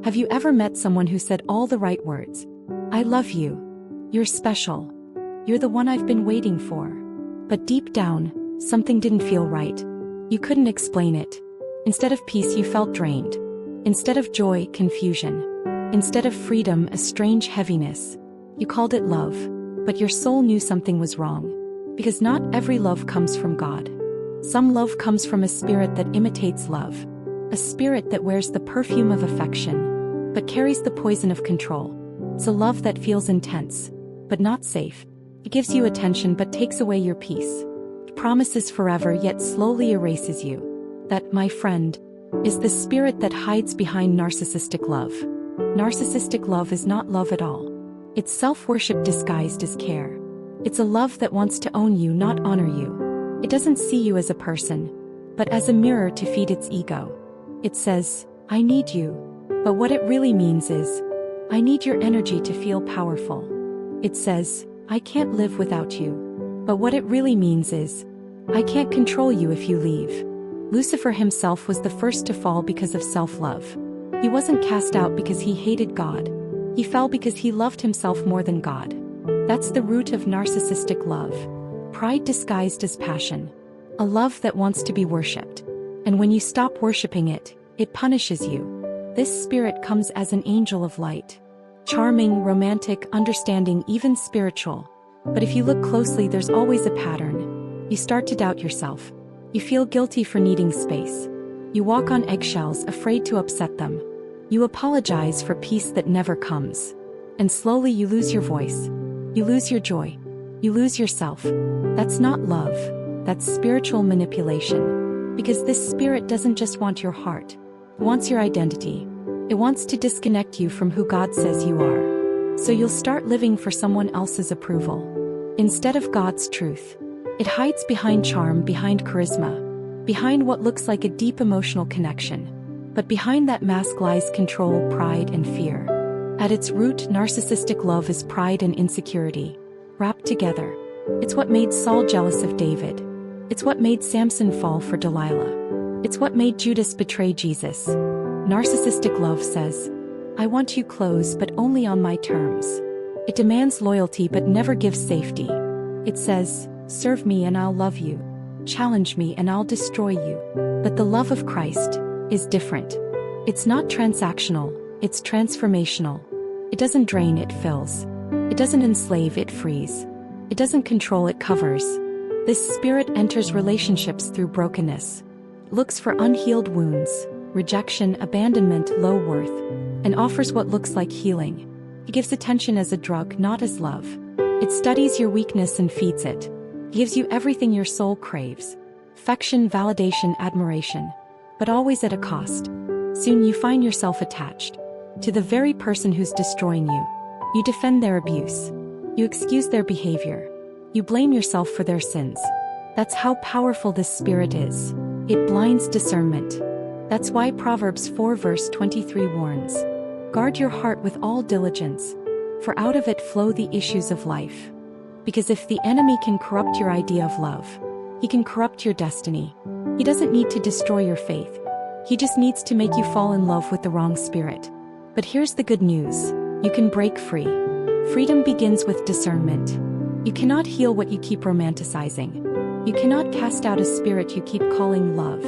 Have you ever met someone who said all the right words? I love you. You're special. You're the one I've been waiting for. But deep down, something didn't feel right. You couldn't explain it. Instead of peace, you felt drained. Instead of joy, confusion. Instead of freedom, a strange heaviness. You called it love, but your soul knew something was wrong. Because not every love comes from God. Some love comes from a spirit that imitates love. A spirit that wears the perfume of affection, but carries the poison of control. It's a love that feels intense, but not safe. It gives you attention but takes away your peace. It promises forever yet slowly erases you. That, my friend, is the spirit that hides behind narcissistic love. Narcissistic love is not love at all. It's self-worship disguised as care. It's a love that wants to own you, not honor you. It doesn't see you as a person, but as a mirror to feed its ego. It says, I need you. But what it really means is, I need your energy to feel powerful. It says, I can't live without you. But what it really means is, I can't control you if you leave. Lucifer himself was the first to fall because of self-love. He wasn't cast out because he hated God. He fell because he loved himself more than God. That's the root of narcissistic love. Pride disguised as passion. A love that wants to be worshipped. And when you stop worshipping it, it punishes you. This spirit comes as an angel of light. Charming, romantic, understanding, even spiritual. But if you look closely, there's always a pattern. You start to doubt yourself. You feel guilty for needing space. You walk on eggshells, afraid to upset them. You apologize for peace that never comes. And slowly you lose your voice. You lose your joy. You lose yourself. That's not love. That's spiritual manipulation. Because this spirit doesn't just want your heart. It wants your identity. It wants to disconnect you from who God says you are. So you'll start living for someone else's approval, instead of God's truth. It hides behind charm, behind charisma, behind what looks like a deep emotional connection. But behind that mask lies control, pride, and fear. At its root, narcissistic love is pride and insecurity, wrapped together. It's what made Saul jealous of David. It's what made Samson fall for Delilah. It's what made Judas betray Jesus. Narcissistic love says, I want you close but only on my terms. It demands loyalty but never gives safety. It says, serve me and I'll love you. Challenge me and I'll destroy you. But the love of Christ is different. It's not transactional, it's transformational. It doesn't drain, it fills. It doesn't enslave, it frees. It doesn't control, it covers. This spirit enters relationships through brokenness. It looks for unhealed wounds, rejection, abandonment, low worth, and offers what looks like healing. It gives attention as a drug, not as love. It studies your weakness and feeds it. It gives you everything your soul craves. Affection, validation, admiration. But always at a cost. Soon you find yourself attached to the very person who's destroying you. You defend their abuse. You excuse their behavior. You blame yourself for their sins. That's how powerful this spirit is. It blinds discernment. That's why Proverbs 4 verse 23 warns, guard your heart with all diligence, for out of it flow the issues of life. Because if the enemy can corrupt your idea of love, he can corrupt your destiny. He doesn't need to destroy your faith. He just needs to make you fall in love with the wrong spirit. But here's the good news. You can break free. Freedom begins with discernment. You cannot heal what you keep romanticizing. You cannot cast out a spirit you keep calling love.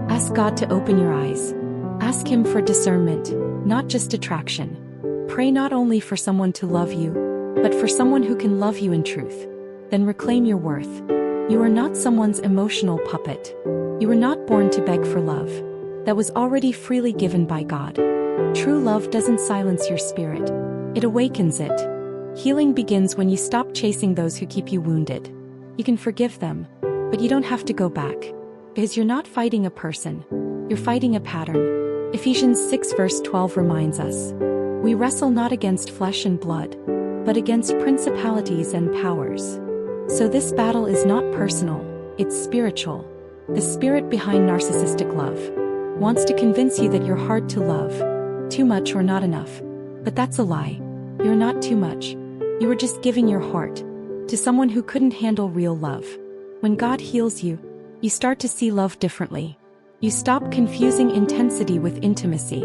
Ask God to open your eyes. Ask Him for discernment, not just attraction. Pray not only for someone to love you, but for someone who can love you in truth. Then reclaim your worth. You are not someone's emotional puppet. You were not born to beg for love. That was already freely given by God. True love doesn't silence your spirit. It awakens it. Healing begins when you stop chasing those who keep you wounded. You can forgive them, but you don't have to go back. Because you're not fighting a person, you're fighting a pattern. Ephesians 6 verse 12 reminds us, we wrestle not against flesh and blood, but against principalities and powers. So this battle is not personal, it's spiritual. The spirit behind narcissistic love wants to convince you that you're hard to love, too much or not enough. But that's a lie. You're not too much. You were just giving your heart to someone who couldn't handle real love. When God heals you, you start to see love differently. You stop confusing intensity with intimacy.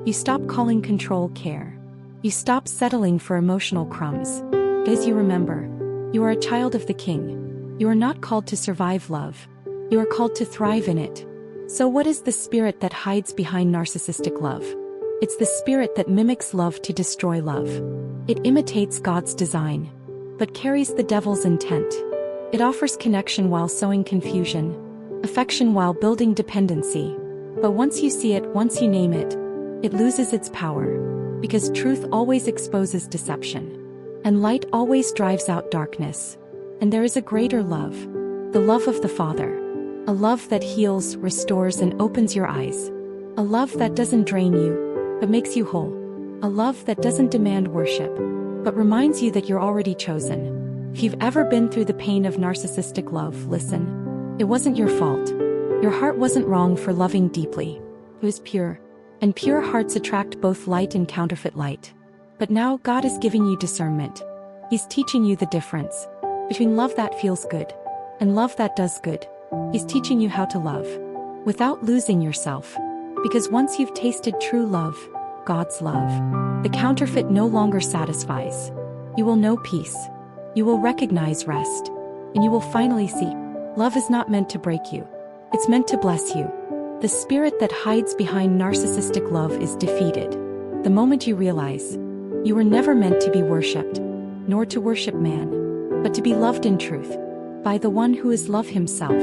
You stop calling control care. You stop settling for emotional crumbs. As you remember, you are a child of the King. You are not called to survive love. You are called to thrive in it. So what is the spirit that hides behind narcissistic love? It's the spirit that mimics love to destroy love. It imitates God's design, but carries the devil's intent. It offers connection while sowing confusion, affection while building dependency. But once you see it, once you name it, it loses its power, because truth always exposes deception, and light always drives out darkness. And there is a greater love, the love of the Father, a love that heals, restores, and opens your eyes, a love that doesn't drain you, but makes you whole, a love that doesn't demand worship, but reminds you that you're already chosen. If you've ever been through the pain of narcissistic love, listen. It wasn't your fault. Your heart wasn't wrong for loving deeply. It was pure. And pure hearts attract both light and counterfeit light. But now God is giving you discernment. He's teaching you the difference between love that feels good and love that does good. He's teaching you how to love without losing yourself. Because once you've tasted true love, God's love, the counterfeit no longer satisfies. You will know peace. You will recognize rest. And you will finally see, love is not meant to break you. It's meant to bless you. The spirit that hides behind narcissistic love is defeated. The moment you realize, you were never meant to be worshipped, nor to worship man, but to be loved in truth, by the one who is love himself.